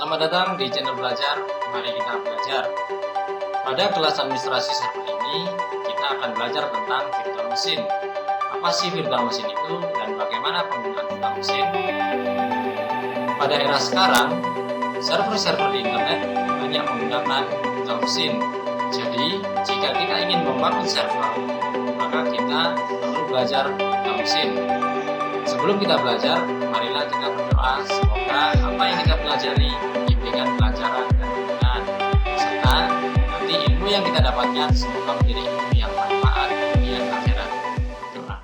Selamat datang di channel belajar. Mari kita belajar. Pada kelas administrasi server ini, kita akan belajar tentang virtual machine. Apa sih virtual machine itu dan bagaimana penggunaan virtual machine? Pada era sekarang, server-server di internet banyak menggunakan virtual machine. Jadi, jika kita ingin membangun server, maka kita perlu belajar virtual machine. Sebelum kita belajar, marilah kita berdoa semoga apa yang kita pelajari diberikan pelajaran dan penggunaan, serta nanti ilmu yang kita dapatkan semoga menjadi ilmu yang bermanfaat dunia dan akhirat. Doa.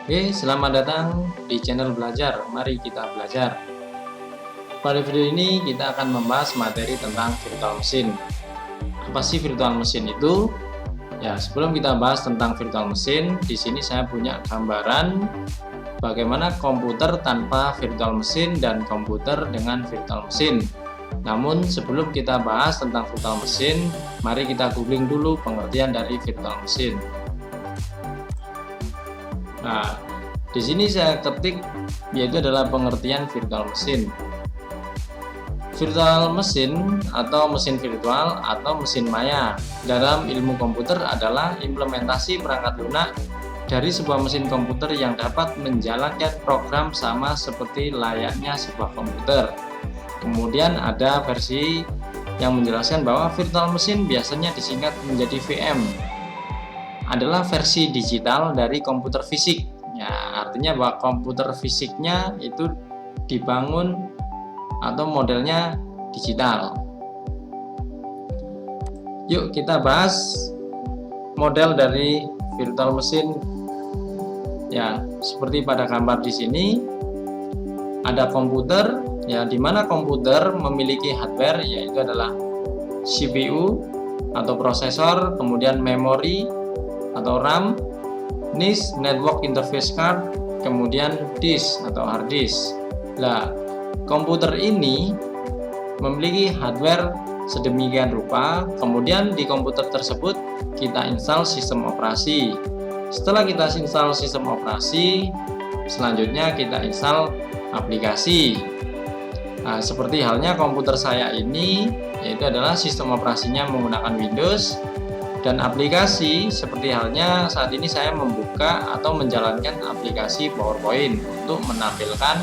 Oke, selamat datang di channel belajar. Mari kita belajar. Pada video ini kita akan membahas materi tentang virtual machine. Apa sih virtual machine itu? Ya, sebelum kita bahas tentang virtual machine, di sini saya punya gambaran bagaimana komputer tanpa virtual machine dan komputer dengan virtual machine. Namun sebelum kita bahas tentang virtual machine, mari kita googling dulu pengertian dari virtual machine. Nah, di sini saya ketik yaitu adalah pengertian virtual machine. Virtual machine atau mesin virtual atau mesin maya dalam ilmu komputer adalah implementasi perangkat lunak dari sebuah mesin komputer yang dapat menjalankan program sama seperti layaknya sebuah komputer. Kemudian ada versi yang menjelaskan bahwa virtual machine biasanya disingkat menjadi VM. Adalah versi digital dari komputer fisik. Ya, artinya bahwa komputer fisiknya itu dibangun atau modelnya digital. Yuk kita bahas model dari virtual machine. Ya, seperti pada gambar di sini ada komputer, ya, di mana komputer memiliki hardware yaitu adalah CPU atau prosesor, kemudian memori atau RAM, NIC network interface card, kemudian disk atau hard disk. Nah, komputer ini memiliki hardware sedemikian rupa, kemudian di komputer tersebut kita install sistem operasi. Setelah kita install sistem operasi, selanjutnya kita install aplikasi. Nah, seperti halnya komputer saya ini, yaitu adalah sistem operasinya menggunakan Windows, dan aplikasi seperti halnya saat ini saya membuka atau menjalankan aplikasi PowerPoint untuk menampilkan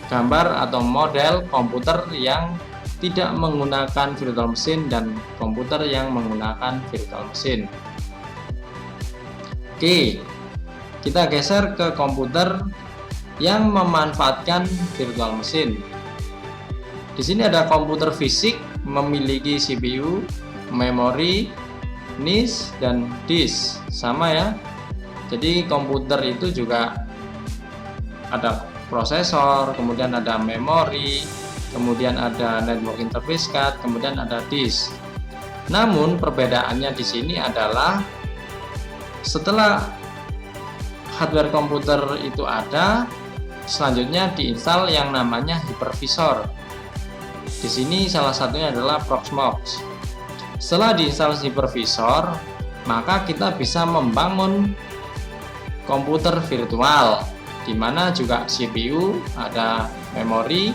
gambar atau model komputer yang tidak menggunakan virtual machine dan komputer yang menggunakan virtual machine. Oke, kita geser ke komputer yang memanfaatkan virtual machine. Di sini ada komputer fisik memiliki CPU, memori, NIC dan disk, sama ya. Jadi komputer itu juga ada prosesor, kemudian ada memori, kemudian ada network interface card, kemudian ada disk. Namun perbedaannya di sini adalah setelah hardware komputer itu ada, selanjutnya diinstal yang namanya hypervisor. Di sini salah satunya adalah Proxmox. Setelah diinstal hypervisor, maka kita bisa membangun komputer virtual, di mana juga CPU, ada memori,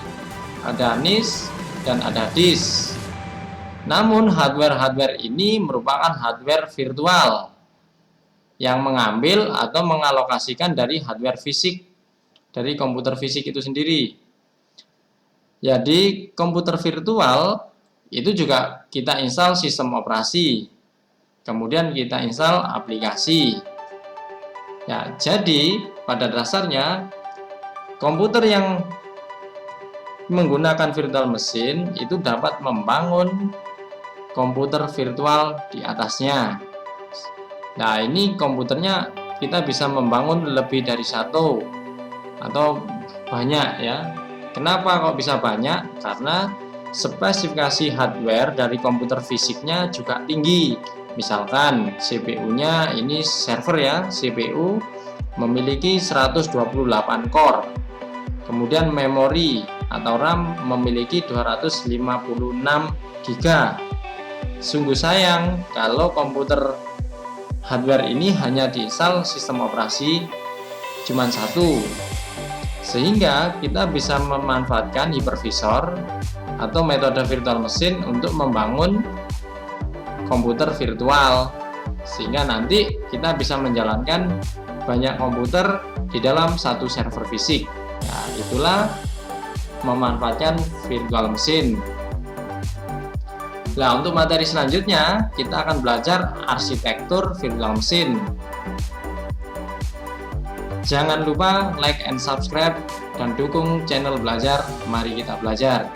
ada NIC, dan ada disk. Namun hardware-hardware ini merupakan hardware virtual yang mengambil atau mengalokasikan dari hardware fisik dari komputer fisik itu sendiri. Jadi komputer virtual itu juga kita install sistem operasi, kemudian kita install aplikasi. Ya, jadi pada dasarnya komputer yang menggunakan virtual machine itu dapat membangun komputer virtual di atasnya. Nah, ini komputernya kita bisa membangun lebih dari satu atau banyak ya. Kenapa kok bisa banyak? Karena spesifikasi hardware dari komputer fisiknya juga tinggi. Misalkan CPU-nya ini server ya, CPU memiliki 128 core. Kemudian memori atau RAM memiliki 256 GB. Sungguh sayang kalau komputer hardware ini hanya diinstal sistem operasi cuma satu, sehingga kita bisa memanfaatkan hypervisor atau metode virtual machine untuk membangun komputer virtual, sehingga nanti kita bisa menjalankan banyak komputer di dalam satu server fisik. Nah, itulah memanfaatkan virtual machine. Nah, untuk materi selanjutnya kita akan belajar arsitektur virtual machine. Jangan lupa like and subscribe dan dukung channel belajar. Mari kita belajar.